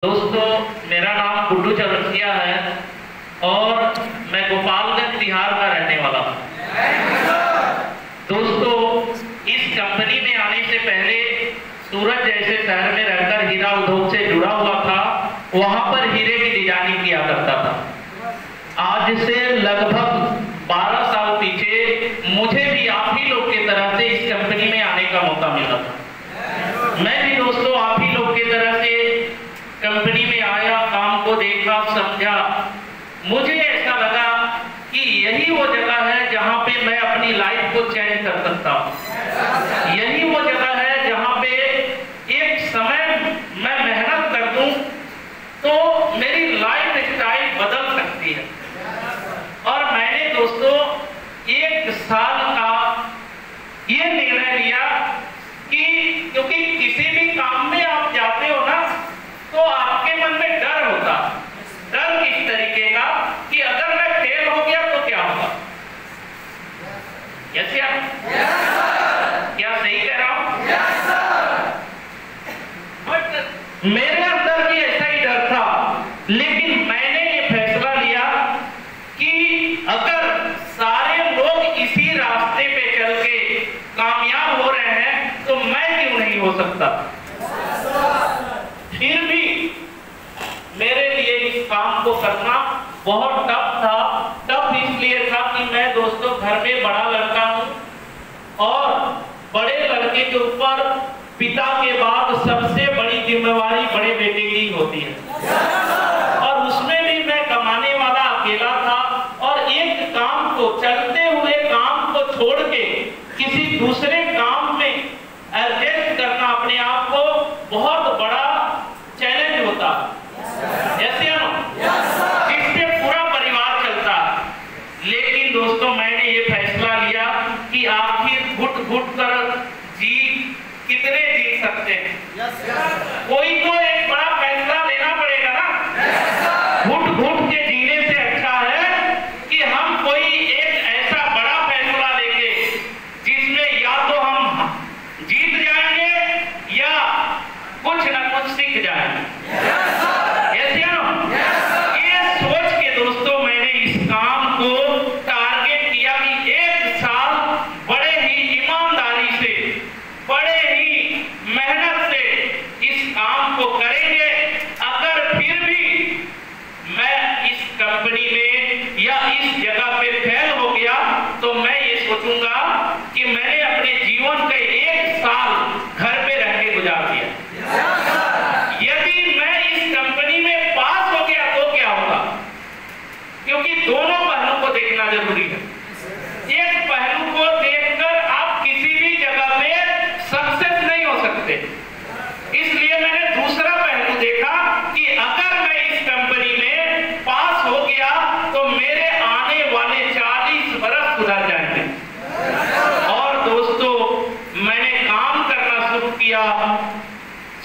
दोस्तों, मेरा नाम गुड्डू चौरसिया है और मैं गोपालगंज बिहार का रहने वाला हूँ। दोस्तों, इस कंपनी में आने से पहले सूरत जैसे शहर में रहकर हीरा उद्योग से जुड़ा हुआ था। वहां पर हीरे की डिजाइनिंग किया करता था। आज से लगभग 12 साल पीछे मुझे भी आप ही लोग की तरह से इस कंपनी में आने का मौका मिला था। मैं भी दोस्तों आप ही लोग की तरह से कंपनी में आया, काम को देखा, समझा। मुझे ऐसा लगा कि यही वो जगह है जहां पे मैं अपनी लाइफ को चेंज कर सकता हूं। यही वो जगह है जहां पे एक समय मैं मेहनत कर दूं तो मेरी लाइफ स्टाइल बदल सकती है। और मैंने दोस्तों 1 साल का ये निर्णय लिया कि क्योंकि किसी भी काम में आप जाते हो ना तो आपके मन में डर होता। डर इस तरीके का कि अगर मैं फेल हो गया तो क्या होगा। यस या क्या सही कह रहा हूं? बट मेरे अंदर भी ऐसा ही डर था, लेकिन मैंने ये फैसला लिया कि अगर सारे लोग इसी रास्ते पे चल के कामयाब हो रहे हैं तो मैं क्यों नहीं हो सकता। फिर भी मेरे लिए इस काम को करना बहुत टफ था। टफ इसलिए था कि मैं दोस्तों घर में बड़ा लड़का हूं और बड़े लड़के के ऊपर पिता के बाद सबसे बड़ी जिम्मेवारी बड़े बेटे की होती है। और उसमें भी मैं कमाने वाला अकेला था और एक काम को, चलते हुए काम को छोड़ के किसी दूसरे काम में एडजस्ट करना अपने आप को बहुत बड़ा चैलेंज होता है। जिससे पूरा परिवार चलता है। लेकिन दोस्तों मैंने ये फैसला लिया कि आखिर घुट घुट कर कितने जी सकते हैं। कोई तो एक बड़ा फैसला लेना पड़ेगा ना। घुट घुट के जीने से अच्छा है कि हम कोई एक ऐसा बड़ा फैसला लेंगे जिसमें या तो हम जीत जाएंगे या कुछ न कुछ सीख जाएंगे। ये सोच के दोस्तों मैंने इस काम को टारगेट किया कि 1 साल बड़े ही ईमानदारी से, बड़े ही मेहनत से इस काम को करेंगे। अगर फिर भी मैं इस कंपनी में या इस जगह पे फेल हो गया तो मैं ये सोचूंगा कि मैंने अपने जीवन के 1 साल घर पे रह के गुजार दिया। यदि मैं इस कंपनी में पास हो गया तो क्या होगा, क्योंकि दोनों पहलू को देखना जरूरी है। एक पहलू को देखकर आप किसी भी जगह पे सक्सेस नहीं हो सकते। इसलिए मैंने दूसरा पहलू देखा कि अगर मैं इस कंपनी में पास हो गया तो मेरे आने वाले 40 बरस सुधर जाएंगे। और दोस्तों मैंने काम करना शुरू किया।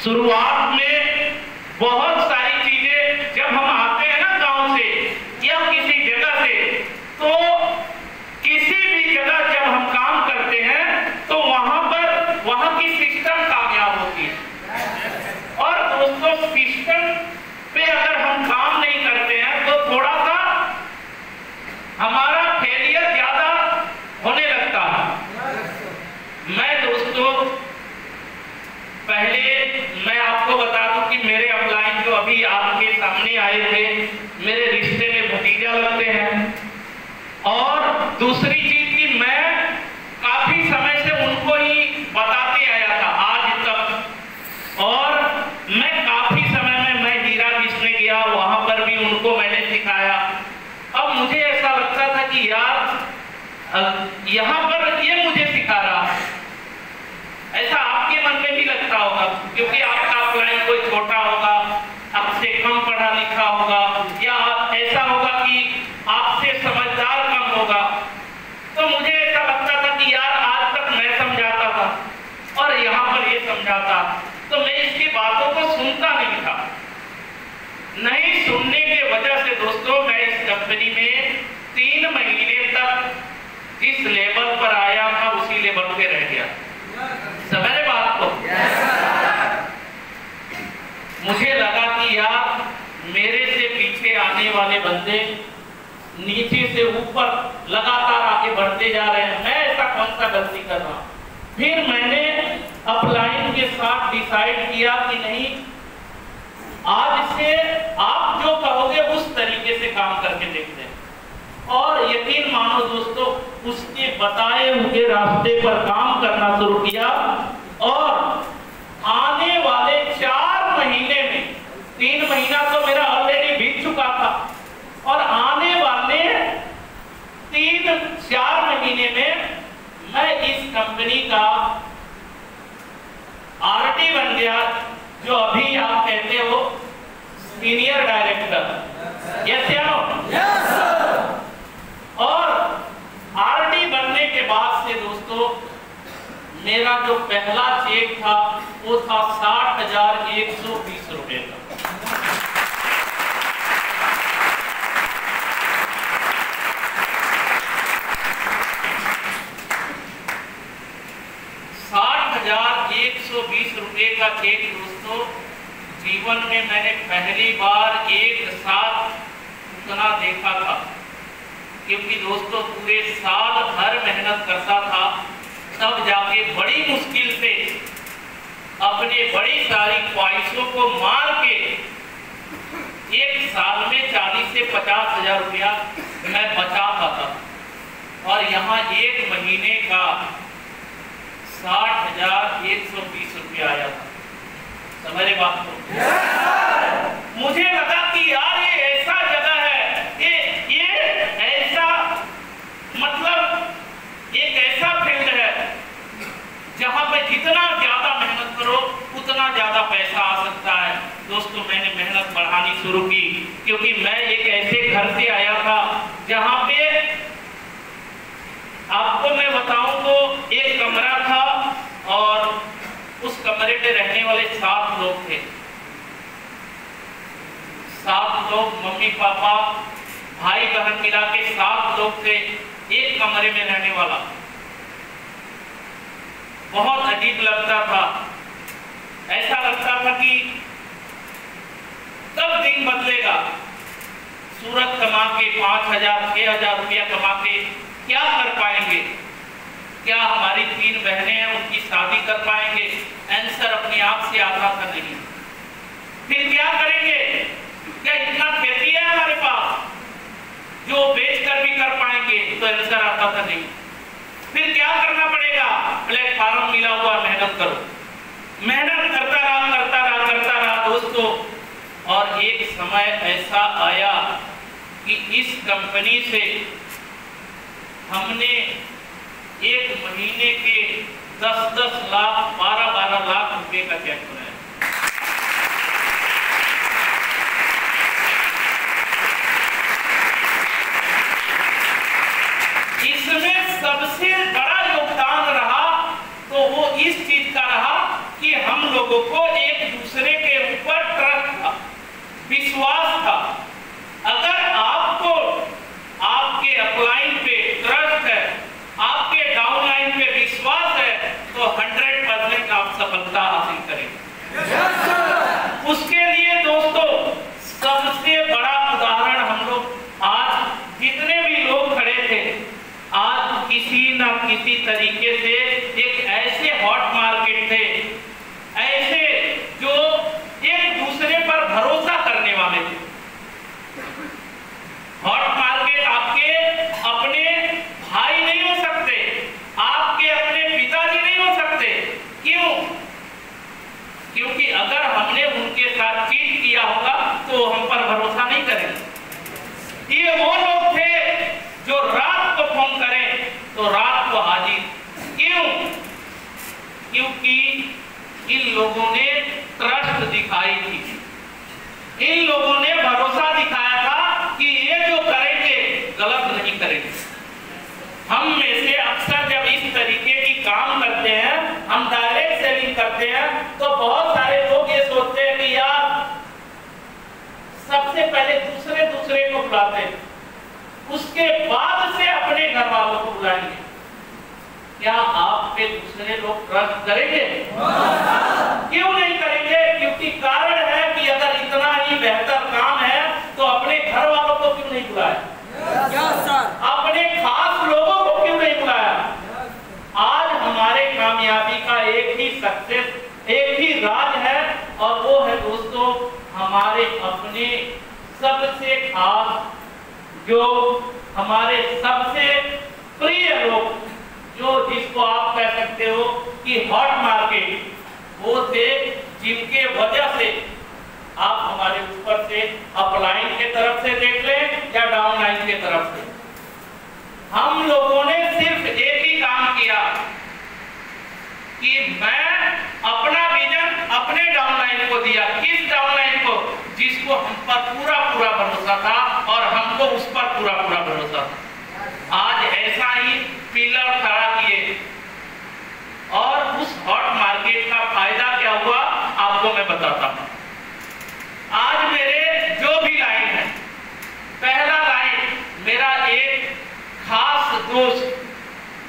शुरुआत में बहुत सारी चीजें, जब हम आते हैं ना गांव से या किसी जगह से, तो किसी भी जगह जब हम काम करते हैं तो वहां की सिस्टम कामयाब होती है। और दोस्तों सिस्टम पे अगर हम काम नहीं करते हैं तो थोड़ा सा हमारा फेलियर ज्यादा होने लगता है। मैं दोस्तों पहले मैं आपको बता दूं कि मेरे अपलाइन जो अभी आपके सामने आए थे मेरे रिश्ते में भतीजा लगते हैं। और दूसरी चीज कि मैं काफी समय से उनको ही बताते आया था आज तक। और मैं काफी समय में मैं हीरा घिसने गया, वहां पर भी उनको मैंने सिखाया। अब मुझे ऐसा लगता था कि यार यहाँ पर ये मुझे सिखा रहा है। ऐसा आपके मन में भी लगता होगा, क्योंकि आपका अपलाइन कोई छोटा होगा, आपसे कम पढ़ा लिखा होगा, या ऐसा होगा कि आपसे समझदार कम होगा। तो मुझे ऐसा लगता था कि यार आज तक मैं समझाता था और यहाँ पर ये समझाता, तो मैं इसकी बातों को सुनता नहीं था। नहीं सुनने की वजह से दोस्तों मैं इस कंपनी में 3 महीने तक जिस लेवल पर आया था उसी लेवल पे रह गया। समझ बात को? मुझे लगा कि यार चेहरे से पीछे आने वाले बंदे नीचे से ऊपर लगातार आगे बढ़ते जा रहे हैं। मैं ऐसा कौन सा गलती कर रहा हूं? फिर मैंने अपलाइन के साथ डिसाइड किया कि नहीं, आज से आप जो कहोगे उस तरीके से काम करके देखते हैं। और यकीन मानो दोस्तों, उसके बताए हुए रास्ते पर काम करना शुरू किया और आने वाले 4 महीने में, 3 महीना तो मेरा ऑलरेडी बीत चुका था, और आने वाले 3-4 महीने में मैं इस कंपनी का आरटी बन गया, जो अभी आप कहते हो सीनियर डायरेक्टर। यस या नो? Yes sir. और आरटी बनने के बाद से दोस्तों, मेरा जो पहला चेक था वो था 60,120 रुपए का। ₹60,120 का चेक दोस्तों, जीवन में मैंने पहली बार एक साथ उतना देखा था, क्योंकि दोस्तों पूरे साल भर मेहनत करता था, तब जाके बड़ी मुश्किल से अपने बड़ी सारी ख्वाहिशों को मार के एक साल में 40 से 50 हजार रुपया मैं बचा पाता था। और यहाँ एक महीने का 60,120 रुपया आया था। समझ रहे बात को? मुझे लगा कि यार ये ऐसा जगह है, ये ऐसा, मतलब एक ऐसा फील्ड है जहां पे जितना ज्यादा मेहनत करो उतना ज्यादा पैसा आ सकता है। दोस्तों मैंने मेहनत बढ़ानी शुरू की, क्योंकि मैं एक ऐसे घर से आया था जहां पे आपको मैं बताऊं तो एक कमरा था और उस कमरे में रहने वाले 7 लोग थे। 7 लोग, मम्मी पापा भाई बहन मिला के 7 लोग थे एक कमरे में रहने वाला। बहुत अजीब लगता था, ऐसा लगता था कि कब दिन बदलेगा। सूरत कमा के 5,000 6,000 रुपया कमा के क्या कर पाएंगे? क्या हमारी 3 बहनें हैं उनकी शादी कर पाएंगे? आंसर अपने आप से आता था नहीं। फिर क्या करेंगे? क्या इतना खेती है हमारे पास जो बेचकर भी कर पाएंगे? तो आंसर आता था नहीं। फिर क्या करना पड़ेगा? प्लेटफॉर्म मिला हुआ, मेहनत करो। मेहनत करता रहा दोस्तों। और एक समय ऐसा आया कि इस कंपनी से हमने एक महीने के 10-10 लाख 12-12 लाख रुपए का चेक बनाया। इसमें सबसे बड़ा योगदान रहा तो वो इस चीज का रहा कि हम लोगों को एक दूसरे के ऊपर ट्रस्ट था, विश्वास था। अगर आपको आपके अपलाइन पे ट्रस्ट है, आपके डाउनलाइन पे विश्वास है, तो 100% आप सफलता हासिल करेंगे। उसके लिए दोस्तों सबसे बड़ा उदाहरण हम लोग आज जितने भी लोग खड़े थे, आज किसी न किसी तरीके से एक ऐसे हॉट मार्केट थे, ऐसे जो एक दूसरे पर भरोसा करने वाले थे। हॉट मार्केट आपके अपने भाई नहीं हो सकते, आपके अपने पिताजी नहीं हो सकते। क्यों? क्योंकि अगर हमने उनके साथ चीट किया होगा तो हम पर भरोसा नहीं करेंगे। ये वो लोग थे जो रात को फोन करें तो रात को हाजिर। क्यों? क्योंकि इन लोगों ने ट्रस्ट दिखाई थी, इन लोगों ने भरोसा दिखाया था कि ये जो करेंगे गलत नहीं करेंगे। हम में से अक्सर जब इस तरीके की काम करते हैं, हम डायरेक्ट सेलिंग करते हैं, तो बहुत सारे लोग ये सोचते हैं कि यार सबसे पहले दूसरे को बुलाते हैं, उसके बाद से अपने घर वालों को बुलाएंगे। क्या आप पे दूसरे लोग ट्रस्ट करेंगे? क्यों नहीं करेंगे? क्योंकि कारण है कि अगर इतना ही बेहतर काम है हमारे अपने सबसे खास, जो हमारे सबसे प्रिय लोग, जो जिसको आप कह सकते हो कि हॉट मार्केट, वो थे जिनके वजह से आप हमारे ऊपर से अपलाइन के तरफ से देख लें या डाउनलाइन के तरफ से, हम लोगों ने सिर्फ एक ही काम किया कि मैं अपना विजन अपने डाउनलाइन को दिया। किस डाउनलाइन को? जिसको हम पर पूरा पूरा भरोसा था और हमको उस पर पूरा पूरा भरोसा था। आज ऐसा ही पिलर खड़ा किए और उस हॉट मार्केट का फायदा क्या हुआ आपको मैं बताता हूं। आज मेरे जो भी लाइन है, पहला लाइन मेरा एक खास दोस्त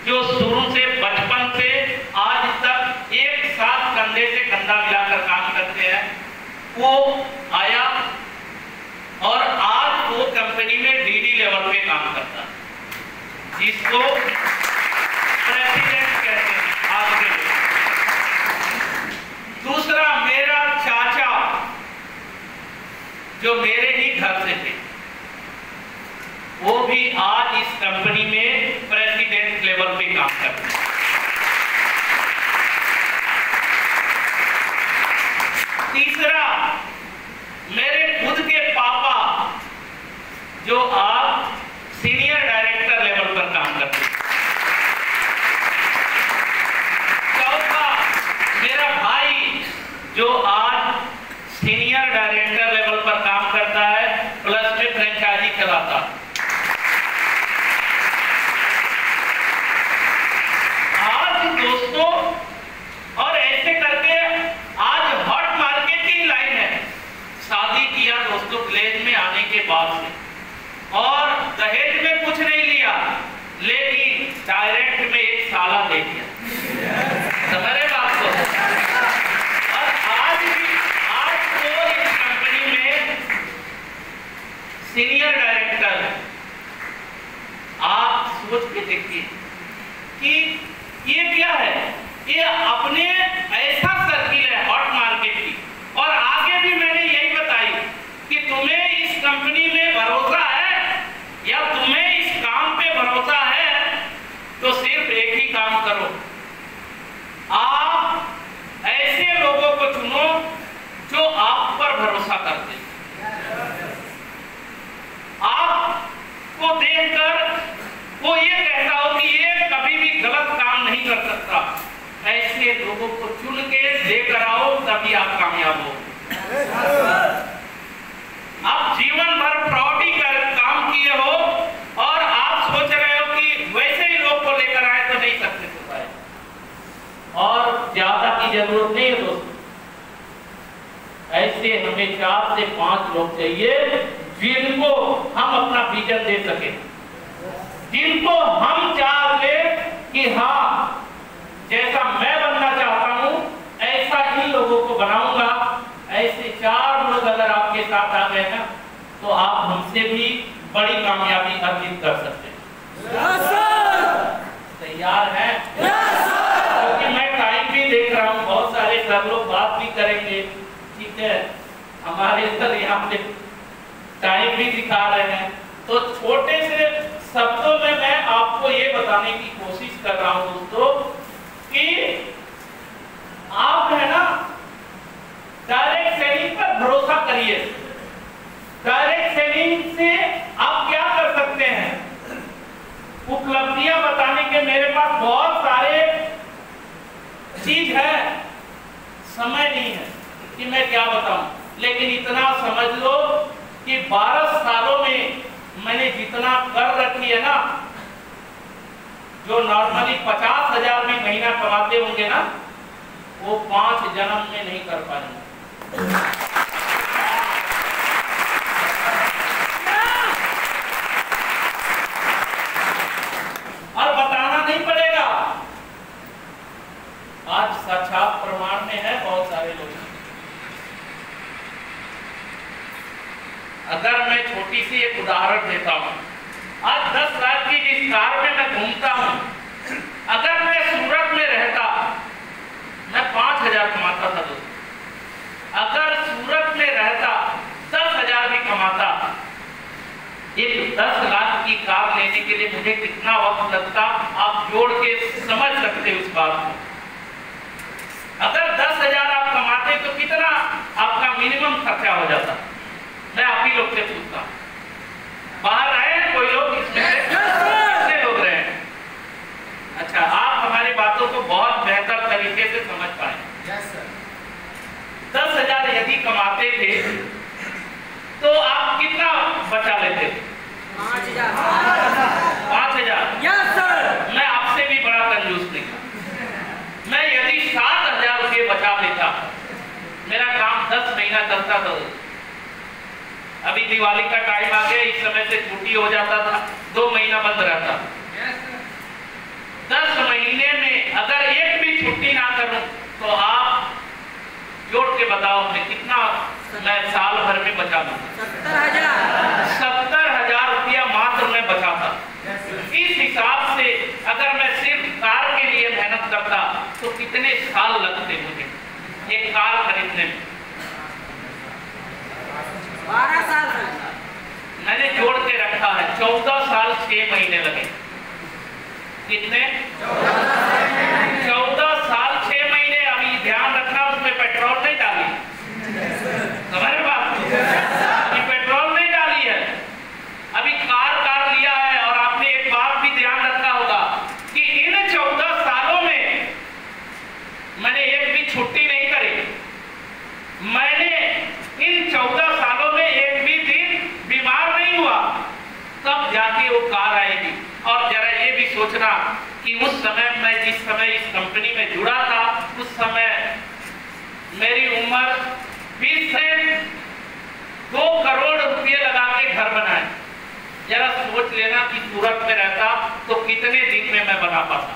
जो शुरू से बचपन से आज तक एक साथ कंधे से कंधा मिलाकर काम करते हैं, वो आया और आज वो कंपनी में डीडी लेवल पे काम करता है, जिसको प्रेसिडेंट कहते हैं आज के लिए। दूसरा मेरा चाचा जो मेरे ही घर से थे, वो भी आज इस कंपनी में प्रेसिडेंट लेवल पे काम करते हैं। तीसरा मेरे खुद के पापा जो आज सीनियर डायरेक्टर लेवल पर काम करते हैं। चौथा मेरा भाई जो आज सीनियर डायरेक्टर लेवल पर काम करता है, प्लस में फ्रेंचाइजी चलाता है। दोस्तों, और ऐसे करके आज हॉट मार्केट की लाइन है। शादी किया दोस्तों विलेज में आने के बाद से, और दहेज में कुछ नहीं लिया, लेकिन डायरेक्ट में एक साला दे दिया। समझ रहे बात को? और आज तो इस कंपनी में सीनियर डायरेक्टर है। आप सोच के देखिए कि ये क्या है, ये अपने ऐसा सर्किल है हॉट मार्केट की। और आगे भी मैंने यही बताई कि तुम्हें इस कंपनी में भरोसा है या तुम्हें इस काम पे भरोसा है, तो सिर्फ एक ही काम करो, आप ऐसे लोगों को चुनो जो आप पर भरोसा करते। आपको देखकर वो ये कहता हो कि ये कभी भी गलत काम नहीं कर सकता, ऐसे लोगों को चुन के लेकर आओ, तभी आप कामयाब हो। आप जीवन भर फ्रॉडी कर काम किए हो और आप सोच रहे हो कि वैसे ही लोग को लेकर आए तो नहीं सक्सेस हो पाए। और ज्यादा की जरूरत नहीं है दोस्तों, ऐसे हमें 4 से 5 लोग चाहिए जिनको हम अपना विजन दे सके, जिनको हम चाह ले कि हाँ जैसा मैं बनना चाहता हूं ऐसा इन लोगों को बनाऊंगा। ऐसे 4 लोग अगर आपके साथ आ गए ना, तो आप हमसे भी बड़ी कामयाबी अर्जित कर सकते हैं। तैयार हैं? क्योंकि मैं टाइम भी देख रहा हूँ, बहुत सारे सर लोग बात भी करेंगे, ठीक है, हमारे सर यहाँ पे टाइम भी दिखा रहे हैं। तो छोटे से शब्दों में मैं आपको ये बताने की कोशिश कर रहा हूं दोस्तों कि आप है ना डायरेक्ट सेलिंग पर भरोसा करिए। डायरेक्ट सेलिंग से आप क्या कर सकते हैं, उपलब्धियां बताने के मेरे पास बहुत सारे चीज है, समय नहीं है कि मैं क्या बताऊं, लेकिन इतना समझ लो कि 12 सालों में मैंने जितना कर रखी है ना, जो नॉर्मली 50,000 में महीना कमाते होंगे ना, वो 5 जन्म में नहीं कर पाएंगे। और बताना नहीं पड़ेगा, आज साक्षात प्रमाण में है बहुत सारे लोग। अगर मैं छोटी सी एक उदाहरण देता हूं, आज 10 लाख की जिस कार में मैं घूमता हूं, अगर मैं सूरत में रहता, मैं 5,000 कमाता था दोस्तों। अगर सूरत में रहता एक 10 लाख की कार लेने के लिए मुझे कितना वक्त लगता, आप जोड़ के समझ सकते हो इस बात को। अगर 10,000 आप कमाते तो कितना आपका मिनिमम खर्चा हो जाता? मैं आप ही लोग से पूछता हूँ, बाहर आए कोई लोग इसमें से? कितने लोग रहे? अच्छा, आप हमारी बातों को बहुत बेहतर तरीके से समझ पाए। 10,000 यदि कमाते थे तो आप कितना बचा लेते थे? 5,000। Yes sir. मैं आपसे भी बड़ा कंजूस निकला। मैं यदि 7,000 रुपये बचा लेता, मेरा काम 10 महीना चलता था। अभी दिवाली का टाइम आ गया, इस समय से छुट्टी हो जाता था, 2 महीना बंद रहता। 10 महीने में अगर एक भी छुट्टी ना करूं तो आप जोड़ के बताओ मैं कितना मैं साल भर में बचा लूं? 70,000 रुपया मात्र मैं बचाता। इस हिसाब से अगर मैं सिर्फ कार के लिए मेहनत करता तो कितने साल लगते मुझे एक कार खरीदने में? 12 साल। मैंने जोड़ के रखा है 14 साल 6 महीने लगे। कितने? 14 साल 6 महीने। अभी ध्यान रखना, उसमें पेट्रोल नहीं डाली, समझ रहे बात? अभी पेट्रोल नहीं डाली है, अभी कार लिया है। और आपने एक बात भी ध्यान रखा होगा कि इन 14 सालों में मैंने एक भी छुट्टी नहीं करी। मैंने इन 14 सालों में एक भी दिन बीमार नहीं हुआ, तब जाके वो कार आएगी। और जरा ये भी सोचना कि उस समय मैं जिस समय इस कंपनी में जुड़ा था, उस समय मेरी उम्र 20 से 2 करोड़ रुपये लगा के घर बनाए। जरा सोच लेना कि सूरत में रहता तो कितने दिन में मैं बना पाता।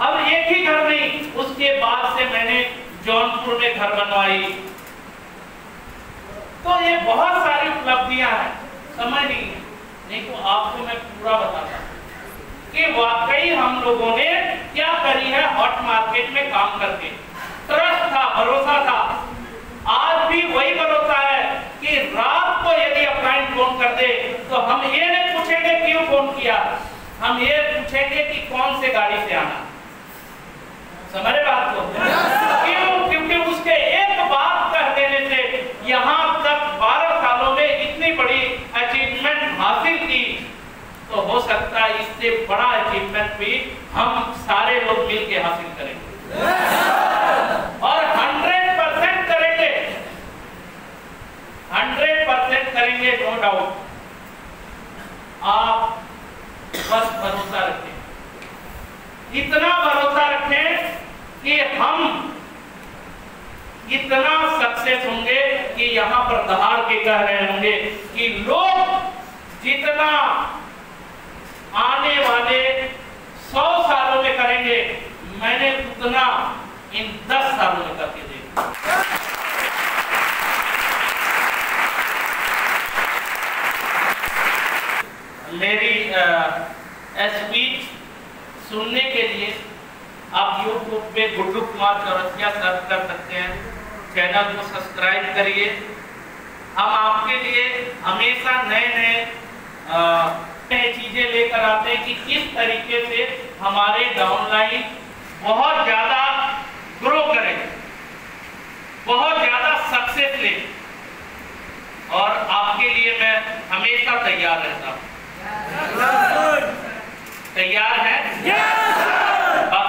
अब एक ही घर नहीं, उसके बाद से मैंने जौनपुर में घर बनवाई। तो ये बहुत सारी उपलब्धियां हैं, समझ नहीं तो आपको मैं पूरा बताता कि वाकई हम लोगों ने क्या करी है हॉट मार्केट में काम करके। ट्रस्ट था, भरोसा था। आज भी वही भरोसा है कि रात को यदि क्लाइंट फोन कर दे तो हम ये नहीं पूछेंगे क्यों फोन किया, हम ये पूछेंगे कि कौन से गाड़ी से आना। समझ रहे बात को? क्यों? क्योंकि उसके एक बात कह देने से यहाँ तक 12 सालों में इतनी बड़ी अचीवमेंट हासिल की, तो हो सकता है इससे बड़ा अचीवमेंट भी हम सारे लोग मिलकर हासिल करेंगे और 100% करेंगे, 100% करेंगे, नो डाउट। आप बस भरोसा रखें, इतना भरोसा रखें कि हम इतना सक्सेस होंगे कि यहाँ पर दहाड़ के कह रहे होंगे कि लोग जितना आने वाले 100 सालों में करेंगे, मैंने उतना इन 10 सालों में करके देखा। मेरी स्पीच सुनने के लिए आप YouTube पे गुड्डू कुमार चौरसिया सर्च कर सकते हैं, चैनल को सब्सक्राइब करिए। हम आपके लिए हमेशा नए चीजें लेकर आते हैं कि किस तरीके से हमारे डाउनलाइन बहुत ज्यादा ग्रो करें, बहुत ज्यादा सक्सेस ले, और आपके लिए मैं हमेशा तैयार रहता हूँ। तैयार है?